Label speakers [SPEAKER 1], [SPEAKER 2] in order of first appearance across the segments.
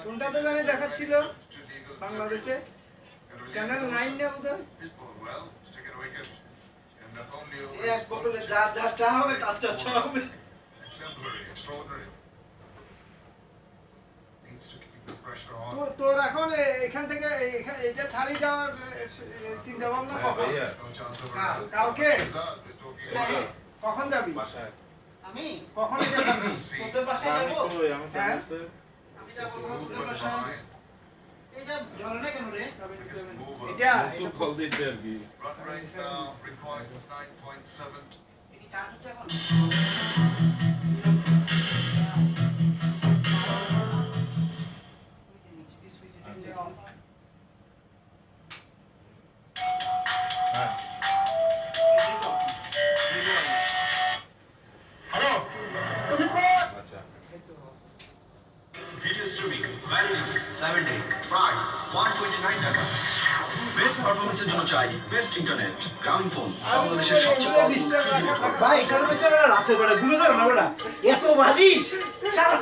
[SPEAKER 1] কোনটাতে জানি দেখাচ্ছিল বাংলাদেশে চ্যানেল 9 না বোধহয়
[SPEAKER 2] এক বোতলে যা যা চা হবে তার চা চা হবে
[SPEAKER 1] তোর এখন এখান থেকে এটা ছাড়ি যাওয়ার চিন্তা ভাবনা কখন? কালকে কখন যাবি?
[SPEAKER 2] আমি
[SPEAKER 1] কখন যাবি?
[SPEAKER 2] তোদের বাসায় যাব
[SPEAKER 1] হ্যাঁ?
[SPEAKER 2] আমি যাব তোদের বাসায় এটা জ্বলে না কেন রে
[SPEAKER 1] এটা
[SPEAKER 3] কল দিতে আর কি
[SPEAKER 2] কি চার্জ হচ্ছে এখন
[SPEAKER 4] হ্যালো তুমি কোন
[SPEAKER 3] আচ্ছা
[SPEAKER 4] video streaming validity 7 days price 129 টাকা বেস্ট পারফরম্যান্সের জন্য চাই বেস্ট ইন্টারনেট গ্রামীণফোন বাংলাদেশের সবচেয়ে পাওয়ারফুল 3G নেটওয়ার্ক
[SPEAKER 2] ভাই এটার মধ্যে রাতে বেলা ঘুরে ধর না বেটা এত বালিশ সারা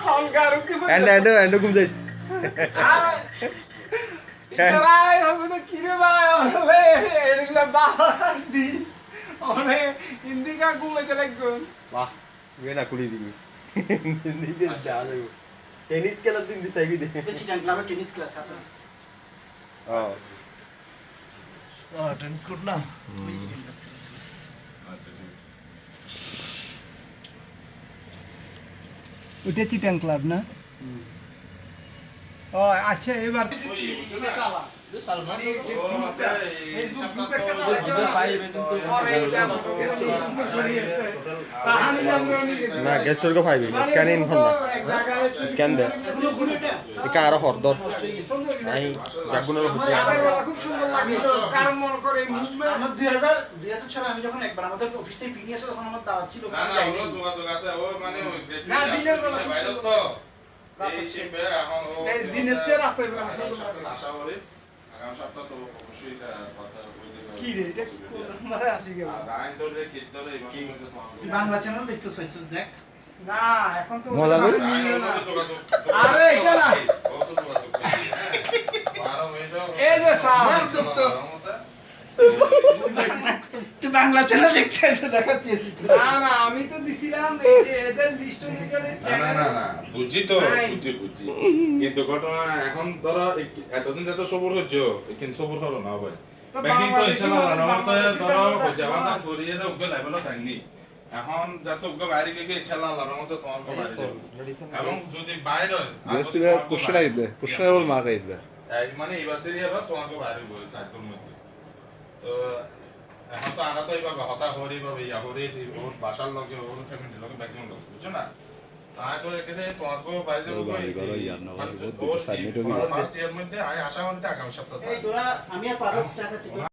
[SPEAKER 1] খনগার কি
[SPEAKER 5] এন্ড ঘুম যাইস
[SPEAKER 1] ইতরাই হবে তো কি রে ভাই ওলে এডিলা বাদি ওলে ইন্দিকা ঘুমে চলে গেল
[SPEAKER 5] বাহ না কুলি দিবি দিদি যা লাগো টেনিস খেলার দিন দিছাইবি দে
[SPEAKER 2] চিটাং ক্লাবে টেনিস ক্লাস আছে
[SPEAKER 5] ও
[SPEAKER 2] টেনিস কোর্ট না
[SPEAKER 3] আচ্ছা ঠিক
[SPEAKER 1] ওটা চিটাং ক্লাব না ও আচ্ছা এবার চালা
[SPEAKER 5] না গেস্টর কো পাইবি স্ক্যান ইন ফোন না স্ক্যান দে একা আর হরদর নাই গাগুনের হতে
[SPEAKER 1] খুব সুন্দর লাগে তো কারণ মনে করে
[SPEAKER 2] আমার 2000 সালে আমি যখন একবার আমাদের অফিস থেকে পিনিয়ে আসে তখন আমার দাওয়াত ছিল
[SPEAKER 3] না না ওগুলো যোগাযোগ আছে ও মানে ওই
[SPEAKER 1] না, দিনের বেলা
[SPEAKER 3] বাইরে তো এই শিপে এখন ও
[SPEAKER 1] দিনের চেয়ে রাতের বেলা
[SPEAKER 3] আশা করি আগামী সপ্তাহ তো অবশ্যই এটা কথা বলতে হবে
[SPEAKER 1] কি রে এটা কোন নম্বরে আসি গেল
[SPEAKER 3] আর আইন ধরে কিট ধরে এই মাসের মধ্যে
[SPEAKER 2] তুই বাংলা চ্যানেল দেখতে চাইছিস দেখ
[SPEAKER 1] না এখন তো
[SPEAKER 5] মজা করে?
[SPEAKER 1] আরে এটা না
[SPEAKER 3] ও তো যোগাযোগ করছি হ্যাঁ 12 মিনিট
[SPEAKER 1] এই যে স্যার
[SPEAKER 2] দোস্ত তুই বাংলা চ্যানেল দেখতে চাইছিস দেখাচ্ছিস
[SPEAKER 1] না না আমি তো দিছিলাম এই যে এদের লিস্ট অনুযায়ী
[SPEAKER 3] না না না বুঝছি তো বুঝছি কিন্তু ঘটনা এখন ধরো এতদিন যত সবুর হচ্ছে কিন্তু সবুর হলো না ভাই ব্যাংকিং তো ইনশাআল্লাহ রানামতে ধরো হইছে আমাদের করিয়ে দাও ওকে লেভেলও থাকনি এখন যত ওকে বাইরে গিয়ে ইনশাআল্লাহ রানামতে তোমার কো বাইরে যাবে এবং যদি বাইরে
[SPEAKER 5] কোশ্চেন আইবে কোশ্চেন বল মার্ক আইবে
[SPEAKER 3] মানে এই বাসে যাবে তোমাকে বাইরে বলে সাইকেল মধ্যে তো এখন তো আনা তো এইভাবে হতা হরি বা ইয়া হরি ওর বাসার লগে ওর ফ্যামিলির লগে ব্যাকগ্রাউন্ড লগে বুঝছো না তাই তো এখানে তোমাকে বাইরে যাবো ফার্স্ট ইয়ার মধ্যে আশা করি আগামী সপ্তাহে
[SPEAKER 2] এই তোরা আমি আর পারস টাকা